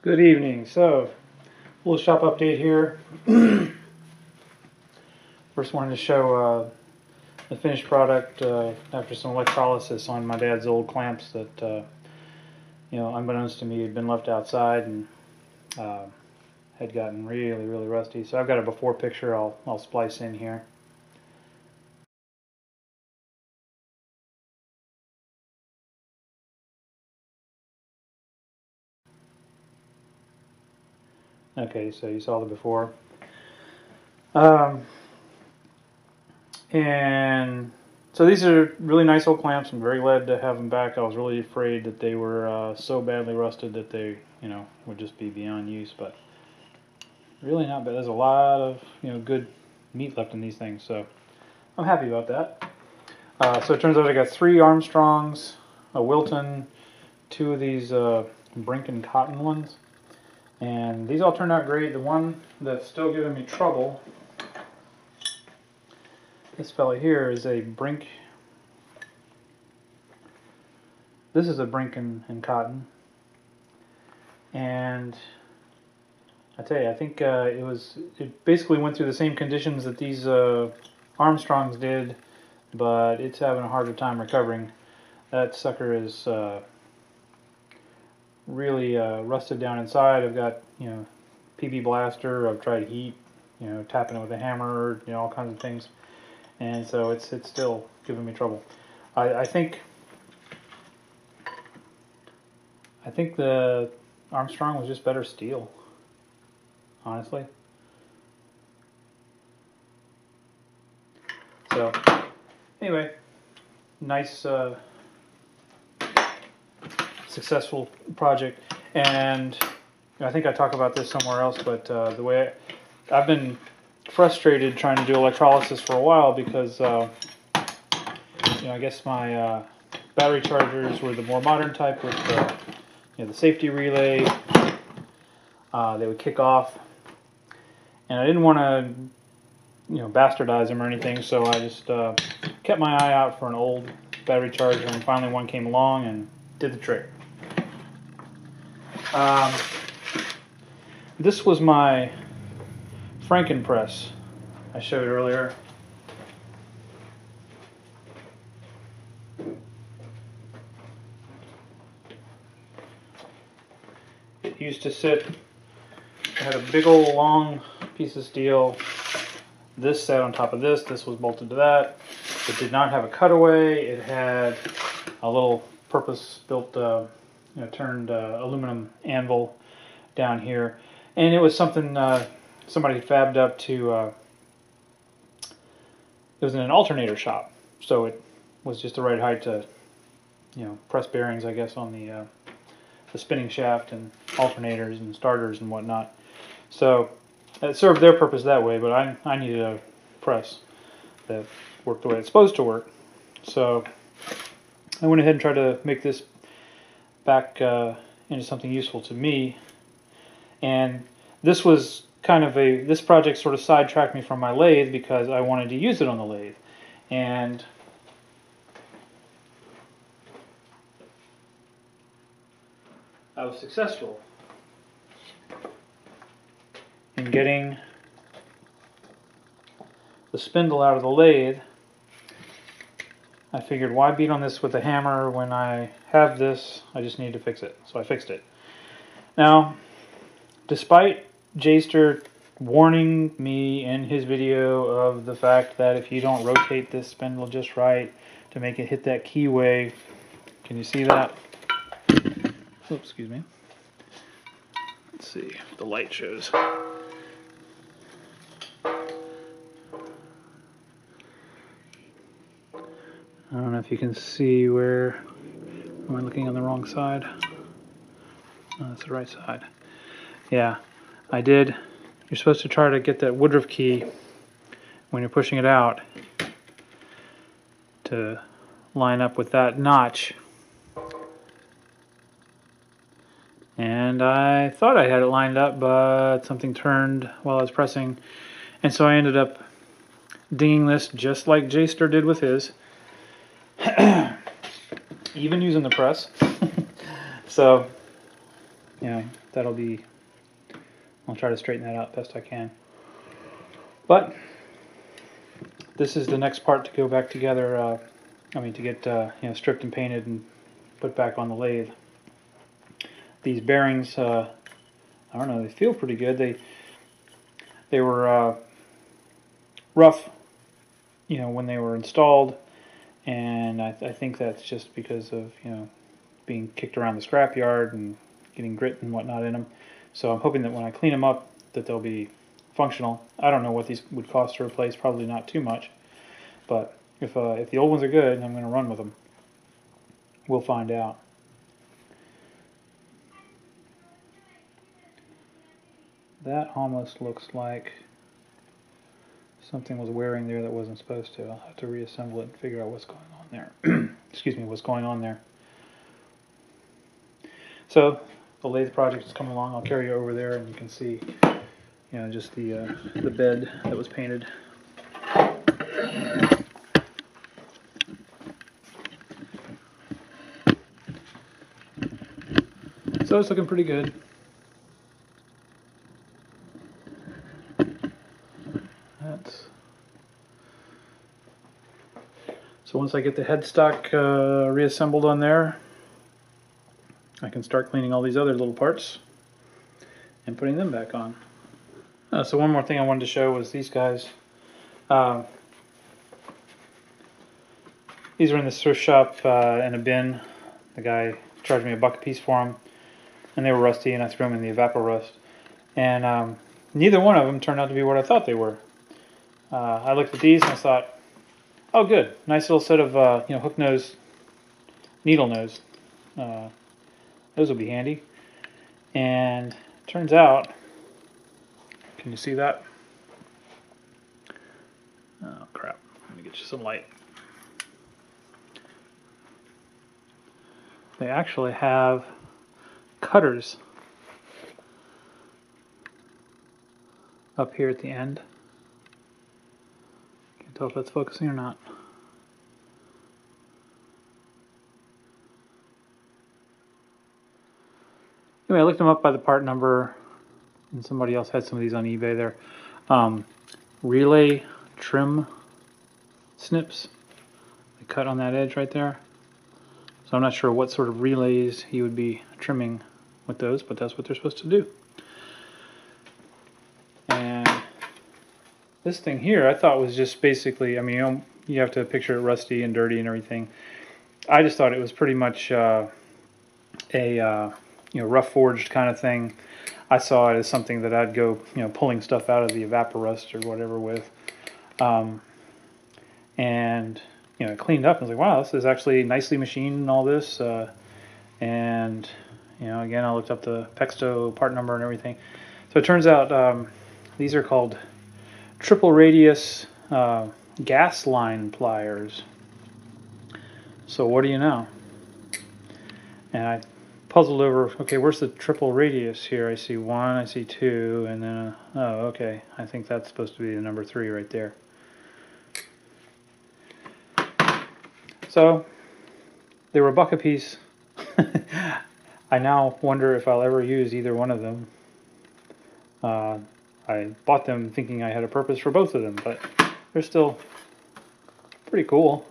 Good evening. So, little shop update here. First wanted to show the finished product after some electrolysis on my dad's old clamps that, unbeknownst to me, had been left outside and had gotten really rusty. So I've got a before picture I'll splice in here. Okay, so you saw the before. And so these are really nice old clamps. I'm very glad to have them back. I was really afraid that they were so badly rusted that they, would just be beyond use. But really not bad. There's a lot of, good meat left in these things. So I'm happy about that. So it turns out I got 3 Armstrongs, a Wilton, 2 of these Brink and Cotton ones. And these all turned out great. The one that's still giving me trouble, this fella here, is a Brink. This is a Brink and Cotton. And I tell you, I think it basically went through the same conditions that these Armstrongs did, but it's having a harder time recovering. That sucker is really rusted down inside. I've got, PB blaster. I've tried heat, tapping it with a hammer, all kinds of things. And so it's still giving me trouble. I think the Armstrong was just better steel, honestly. So anyway, nice successful project. And I think I talk about this somewhere else, but the way I've been frustrated trying to do electrolysis for a while because I guess my battery chargers were the more modern type with the safety relay. They would kick off, and I didn't want to bastardize them or anything, so I just kept my eye out for an old battery charger, and finally one came along and did the trick. This was my Frankenpress I showed earlier. It used to sit, it had a big old long piece of steel. This sat on top of this. This was bolted to that. It did not have a cutaway. It had a little purpose-built turned aluminum anvil down here, and it was something somebody fabbed up to. It was in an alternator shop, so it was just the right height to, press bearings, I guess, on the spinning shaft and alternators and starters and whatnot. So it served their purpose that way, but I needed a press that worked the way it's supposed to work. So I went ahead and tried to make this back into something useful to me. And this was this project sort of sidetracked me from my lathe because I wanted to use it on the lathe. And I was successful in getting the spindle out of the lathe. I figured, why beat on this with a hammer when I have this? I just need to fix it. So I fixed it. Now, despite Jayster warning me in his video of the fact that if you don't rotate this spindle just right to make it hit that keyway, can you see that? Oops, excuse me. Let's see if the light shows. I don't know if you can see where. Am I looking on the wrong side? No, that's the right side. Yeah, I did. You're supposed to try to get that Woodruff key when you're pushing it out to line up with that notch. And I thought I had it lined up, but something turned while I was pressing. And so I ended up dinging this just like Jayster did with his. Even using the press. So you know, that'll be, I'll try to straighten that out best I can. But this is the next part to go back together, to get you know, stripped and painted and put back on the lathe. These bearings, I don't know, they feel pretty good. They were rough, you know, when they were installed, and I think that's just because of, you know, being kicked around the scrapyard and getting grit and whatnot in them. So I'm hoping that when I clean them up, that they'll be functional. I don't know what these would cost to replace, probably not too much, but if the old ones are good, I'm going to run with them. We'll find out. That almost looks like something was wearing there that wasn't supposed to. I'll have to reassemble it and figure out what's going on there. Excuse me, what's going on there. So the lathe project is coming along. I'll carry you over there, and you can see, you know, just the bed that was painted. So it's looking pretty good. So once I get the headstock reassembled on there, I can start cleaning all these other little parts and putting them back on. So one more thing I wanted to show was these guys. These are in the thrift shop in a bin. The guy charged me $1 a piece for them, and they were rusty, and I threw them in the evapor-rust. And neither one of them turned out to be what I thought they were. I looked at these and I thought, oh, good, nice little set of you know, hook nose, needle nose. Those will be handy. And turns out, can you see that? Oh crap! Let me get you some light. They actually have cutters up here at the end. Can't tell if that's focusing or not. Anyway, I looked them up by the part number, and somebody else had some of these on eBay there. Relay trim snips. They cut on that edge right there. So I'm not sure what sort of relays you would be trimming with those, but that's what they're supposed to do. And this thing here I thought was just basically, I mean, you have to picture it rusty and dirty and everything. I just thought it was pretty much a you know, rough forged kind of thing. I saw it as something that I'd go, you know, pulling stuff out of the evapor-rust or whatever with. And you know, cleaned up. I was like, wow, this is actually nicely machined and all this. And you know, again, I looked up the Pexto part number and everything. So it turns out these are called triple radius gas line pliers. So what do you know? And I puzzled over, okay, where's the triple radius here? I see 1, I see 2, and then, oh, okay, I think that's supposed to be the number 3 right there. So, they were $1 a piece. I now wonder if I'll ever use either one of them. I bought them thinking I had a purpose for both of them, but they're still pretty cool.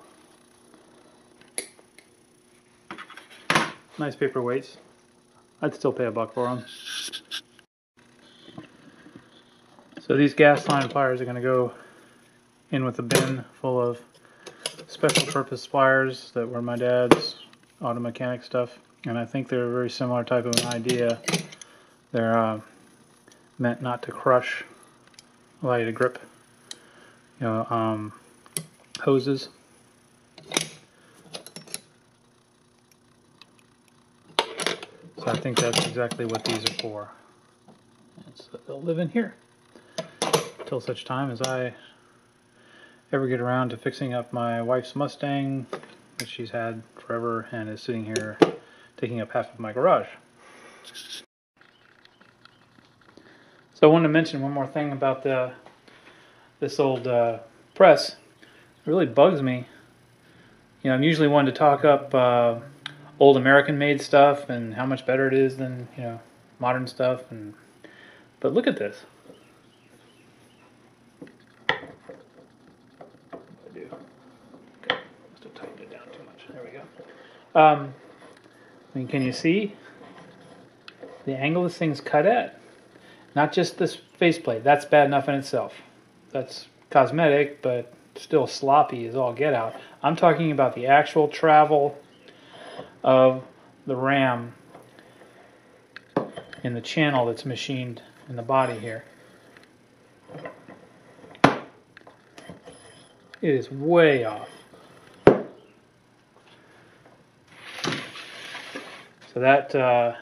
Nice paperweights. I'd still pay $1 for them. So these gas line pliers are going to go in with a bin full of special purpose pliers that were my dad's auto mechanic stuff, and I think they're a very similar type of an idea. They're meant not to crush, allow you to grip, you know, hoses. So I think that's exactly what these are for. And so they'll live in here until such time as I ever get around to fixing up my wife's Mustang, which she's had forever and is sitting here taking up half of my garage. So I wanted to mention one more thing about this old press. It really bugs me. You know, I'm usually one to talk up old American-made stuff and how much better it is than, you know, modern stuff. But look at this. I do. Okay. Must have tightened it down too much. There we go. I mean, can you see the angle this thing's cut at? Not just this faceplate. That's bad enough in itself. That's cosmetic, but still sloppy as all get out. I'm talking about the actual travel of the ram in the channel that's machined in the body here. It is way off. So that, I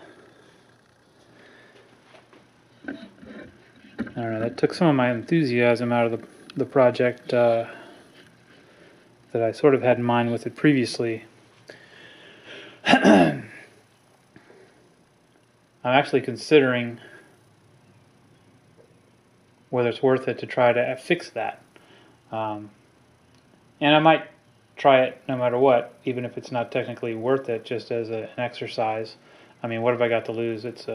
don't know, that took some of my enthusiasm out of the project that I sort of had in mind with it previously. I'm actually considering whether it's worth it to try to fix that. And I might try it no matter what, even if it's not technically worth it, just as an exercise. I mean, what have I got to lose? It's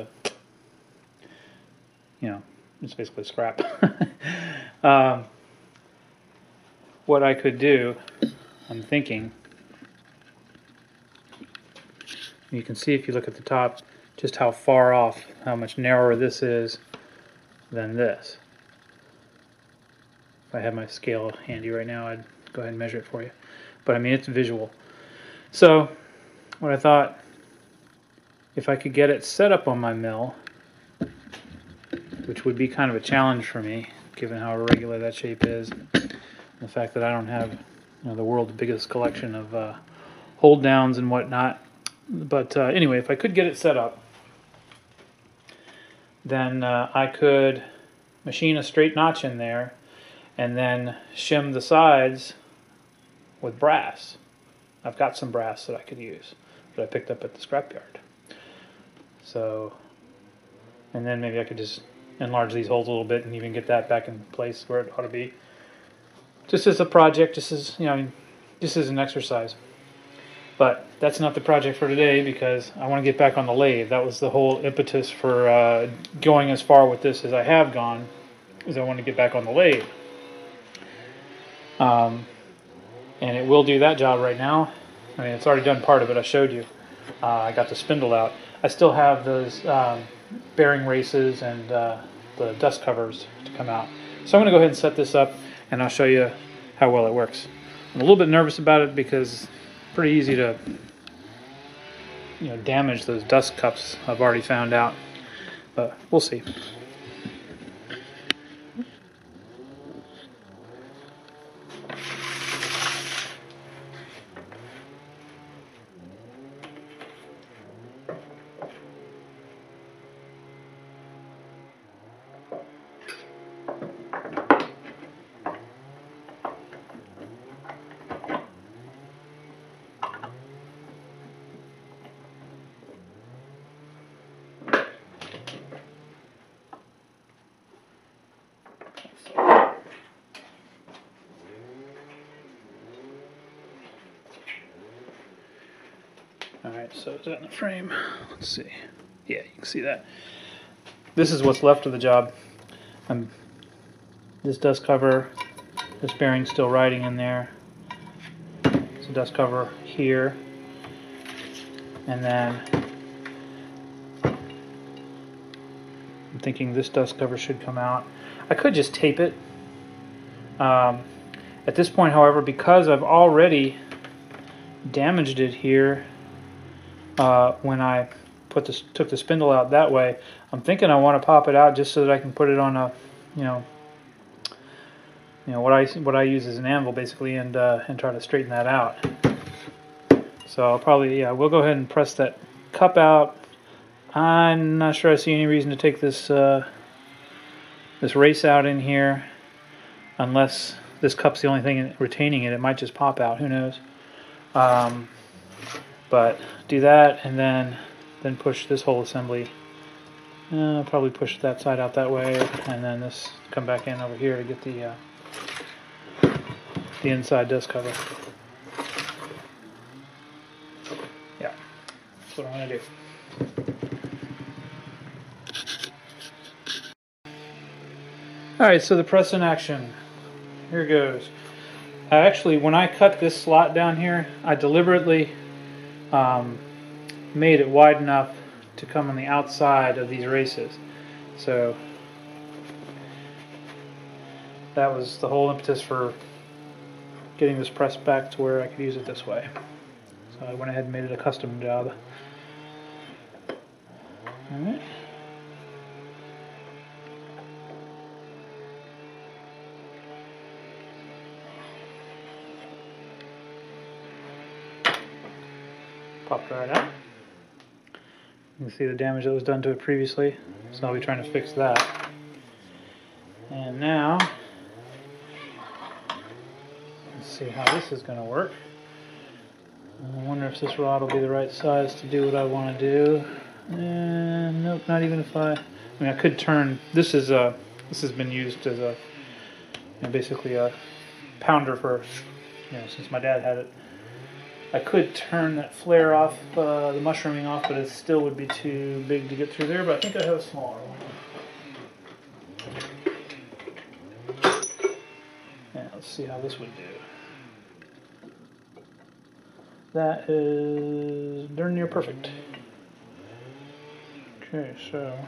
it's basically scrap. What I could do, I'm thinking, you can see if you look at the top, just how far off, how much narrower this is than this. If I had my scale handy right now, I'd go ahead and measure it for you. But I mean, it's visual. So, what I thought, if I could get it set up on my mill, which would be kind of a challenge for me, given how irregular that shape is, and the fact that I don't have the world's biggest collection of hold downs and whatnot. But anyway, if I could get it set up, then I could machine a straight notch in there and then shim the sides with brass. I've got some brass that I could use that I picked up at the scrapyard. So, and then maybe I could just enlarge these holes a little bit and even get that back in place where it ought to be. Just as a project, just as just as an exercise. But that's not the project for today because I want to get back on the lathe. That was the whole impetus for going as far with this as I have gone, is I want to get back on the lathe. And it will do that job right now. I mean, it's already done part of it. I showed you. I got the spindle out. I still have those bearing races and the dust covers to come out. So I'm going to go ahead and set this up, and I'll show you how well it works. I'm a little bit nervous about it because it's pretty easy to damage those dust cups, I've already found out. But we'll see. Alright, so is that in the frame? Let's see. Yeah, you can see that. This is what's left of the job. This dust cover, this bearing's still riding in there. There's a dust cover here. And then I'm thinking this dust cover should come out. I could just tape it. At this point, however, because I've already damaged it here when I took the spindle out that way, I'm thinking I want to pop it out just so that I can put it on a, what I use as an anvil basically, and try to straighten that out. So I'll probably, we'll go ahead and press that cup out. I'm not sure I see any reason to take this this race out in here, unless this cup's the only thing retaining it. It might just pop out. Who knows? But do that, and then push this whole assembly. Probably push that side out that way, and then this come back in over here to get the inside dust cover. Yeah, that's what I'm going to do. Alright, so the press in action. Here goes. Actually, when I cut this slot down here, I deliberately made it wide enough to come on the outside of these races. So that was the whole impetus for getting this press back to where I could use it this way. So I went ahead and made it a custom job. Alright. Popped right out. You can see the damage that was done to it previously, so I'll be trying to fix that. And now, let's see how this is going to work. I wonder if this rod will be the right size to do what I want to do. And nope, not even if I mean, I could turn. This has been used as a, basically a pounder for, since my dad had it. I could turn that flare off, the mushrooming off, but it still would be too big to get through there, but I think I have a smaller one. Yeah, let's see how this would do. That is darn near perfect. Okay, so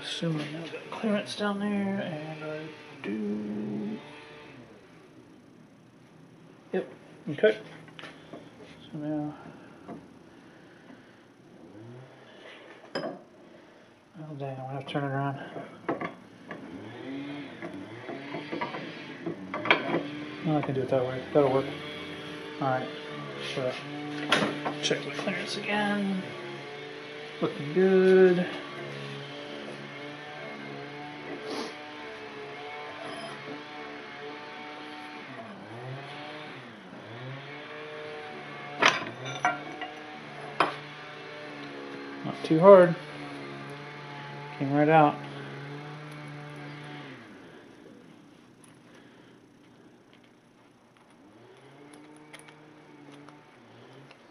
assuming I've got clearance down there, and I do. Yep. Okay. So now, oh dang, I'm gonna have to turn it around. No, I can do it that way. That'll work. Alright, so check the clearance again. Looking good. Not too hard. Came right out.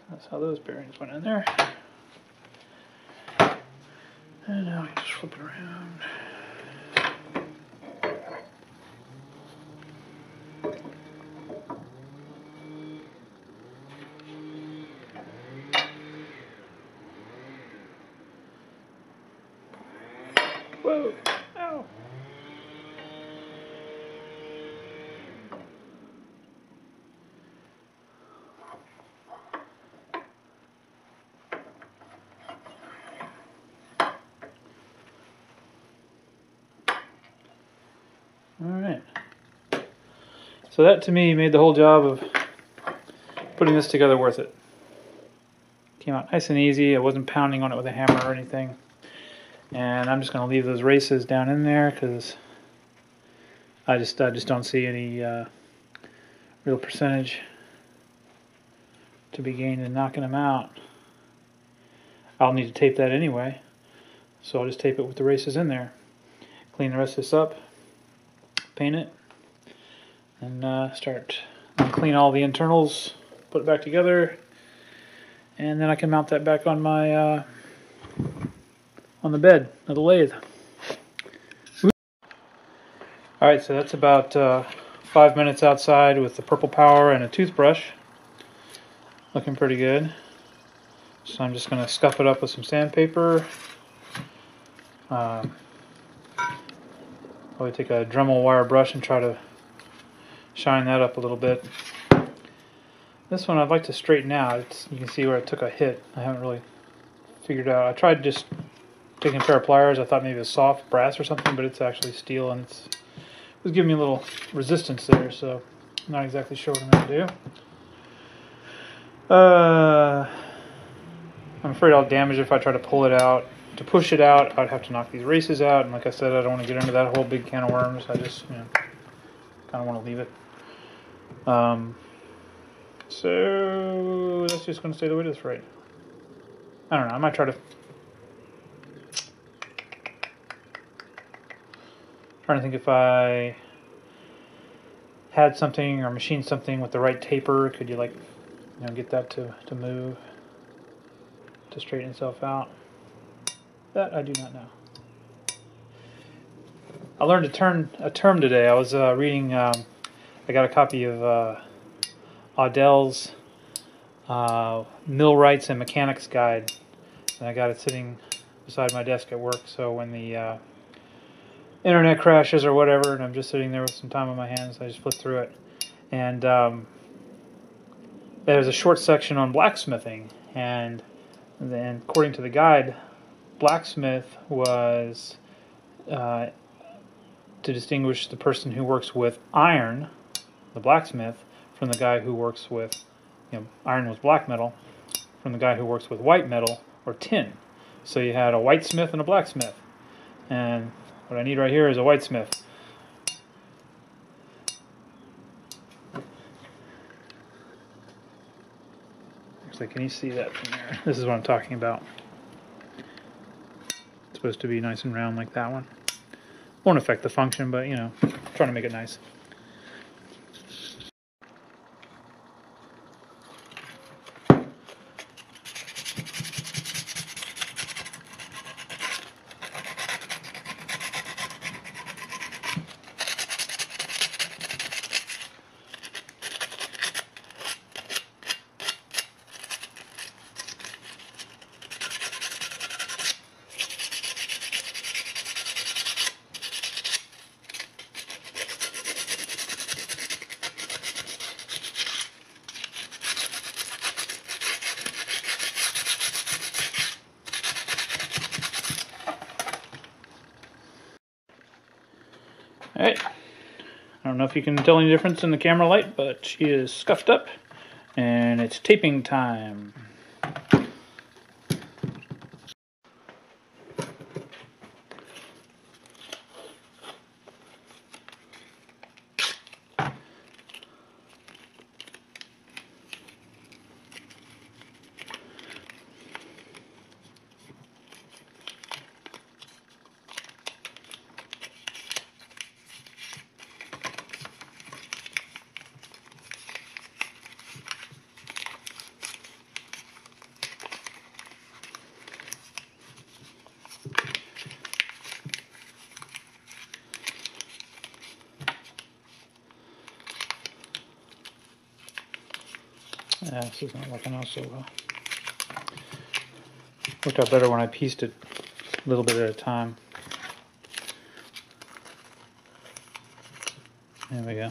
That's how those bearings went in there. And now I just flip it around. Whoa! Ow! Alright. So that to me made the whole job of putting this together worth it. Came out nice and easy. I wasn't pounding on it with a hammer or anything. And I'm just going to leave those races down in there because I just don't see any real percentage to be gained in knocking them out. I'll need to tape that anyway, so I'll just tape it with the races in there. Clean the rest of this up, paint it, and clean all the internals, put it back together, and then I can mount that back on my on the bed of the lathe. Alright, so that's about 5 minutes outside with the purple power and a toothbrush. Looking pretty good. So I'm just going to scuff it up with some sandpaper. Probably take a Dremel wire brush and try to shine that up a little bit. This one I'd like to straighten out. You can see where I took a hit. I haven't really figured out. I tried just taking a pair of pliers. I thought maybe it was soft brass or something, but it's actually steel, and it was giving me a little resistance there, so I'm not exactly sure what I'm going to do. I'm afraid I'll damage it if I try to pull it out. To push it out, I'd have to knock these races out, and like I said, I don't want to get into that whole big can of worms. I just, kind of want to leave it. So that's just going to stay the way it is, right? I don't know. I might try to. Trying to think if I had something or machined something with the right taper, could you get that to move, to straighten itself out? That I do not know. I learned a term today. I was reading. I got a copy of Audell's Millwrights and Mechanics Guide, and I got it sitting beside my desk at work. So when the internet crashes or whatever, and I'm just sitting there with some time on my hands, I just flip through it. And there's a short section on blacksmithing, and then according to the guide, blacksmith was to distinguish the person who works with iron, the blacksmith, from the guy who works with, iron was black metal, from the guy who works with white metal or tin. So you had a whitesmith and a blacksmith. And what I need right here is a whitesmith. Actually, can you see that from there? This is what I'm talking about. It's supposed to be nice and round like that one. Won't affect the function, but trying to make it nice. Alright, I don't know if you can tell any difference in the camera light, but she is scuffed up, and it's taping time. Yeah, this is not working out so well. Worked out better when I pieced it a little bit at a time. There we go.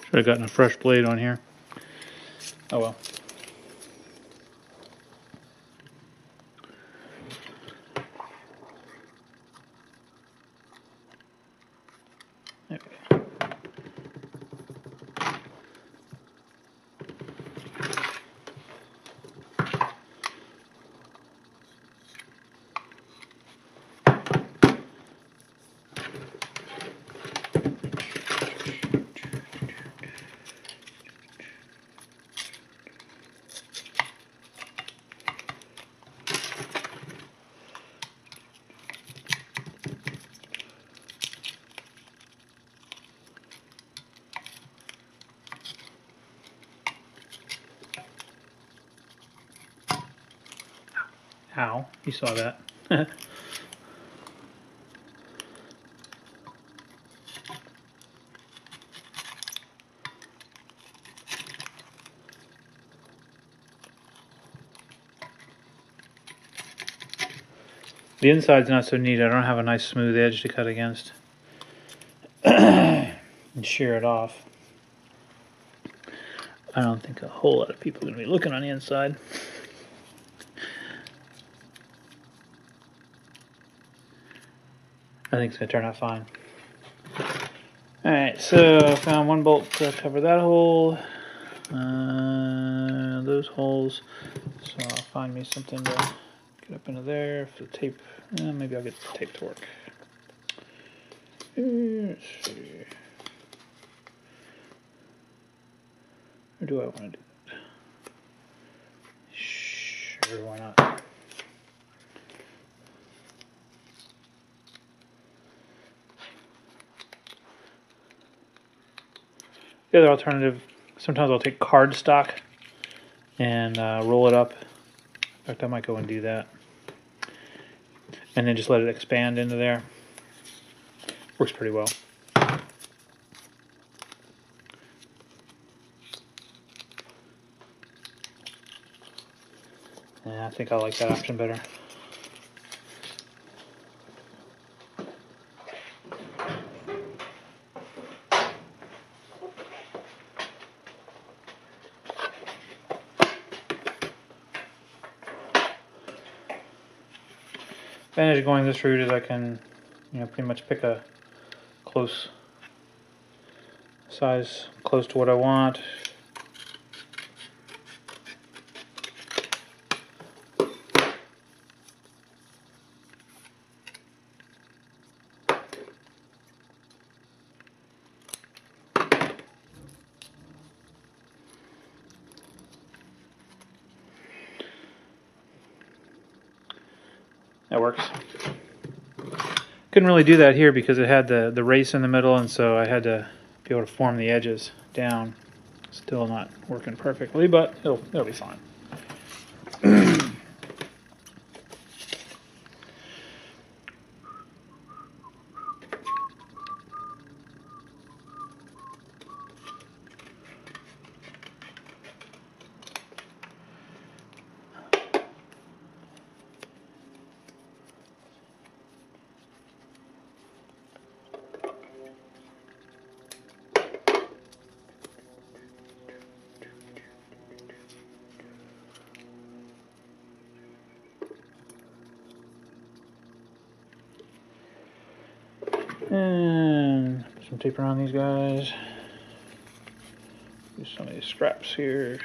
Should have gotten a fresh blade on here. Oh well. There we go. Ow, you saw that. The inside's not so neat. I don't have a nice smooth edge to cut against and shear it off. I don't think a whole lot of people are going to be looking on the inside. I think it's going to turn out fine. Alright, so I found one bolt to cover that hole. Those holes. So I'll find me something to get up into there. For the tape, maybe I'll get the tape to work. Let's see. Or do I want to do that? Sure, why not? The other alternative, sometimes I'll take cardstock and roll it up. In fact, I might go and do that. And then just let it expand into there. Works pretty well. And I think I like that option better. Advantage of going this route is I can, pretty much pick a close size, close to what I want. That works. Couldn't really do that here because it had the race in the middle, and so I had to be able to form the edges down. Still not working perfectly, but it'll be fine. And put some tape around these guys. Use some of these scraps here.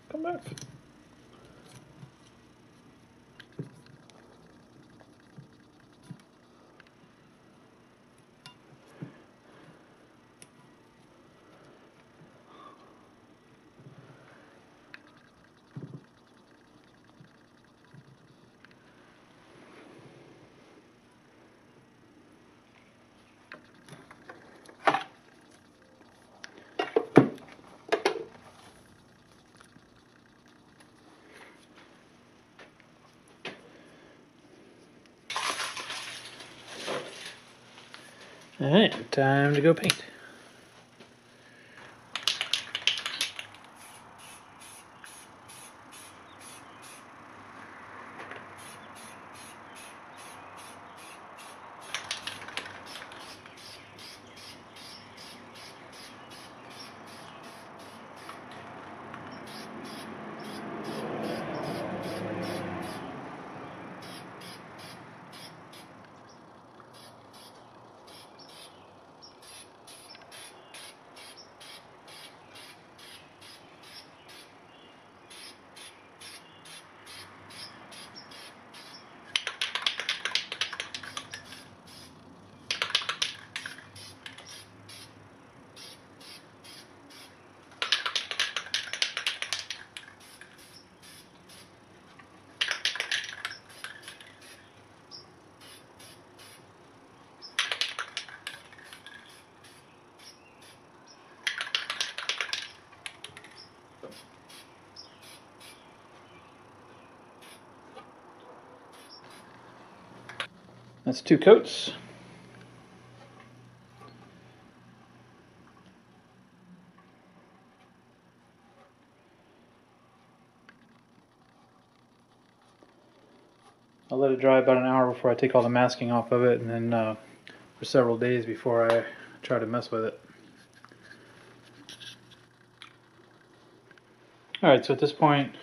Come back. Alright, time to go paint. That's 2 coats. I'll let it dry about an hour before I take all the masking off of it, and then for several days before I try to mess with it. Alright, so at this point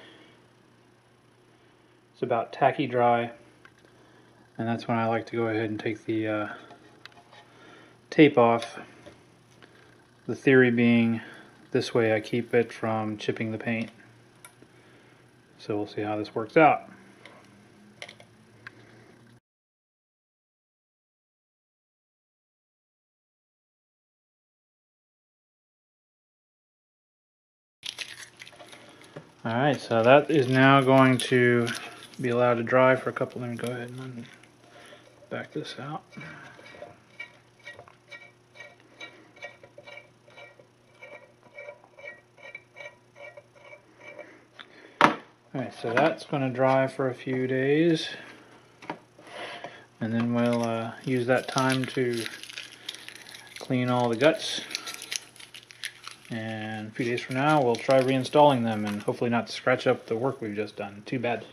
it's about tacky dry, and that's when I like to go ahead and take the tape off. The theory being this way I keep it from chipping the paint. So we'll see how this works out. Alright, so that is now going to be allowed to dry for a couple. Let me go ahead and back this out. Alright, so that's going to dry for a few days, and then we'll use that time to clean all the guts. And a few days from now we'll try reinstalling them and hopefully not scratch up the work we've just done too badly.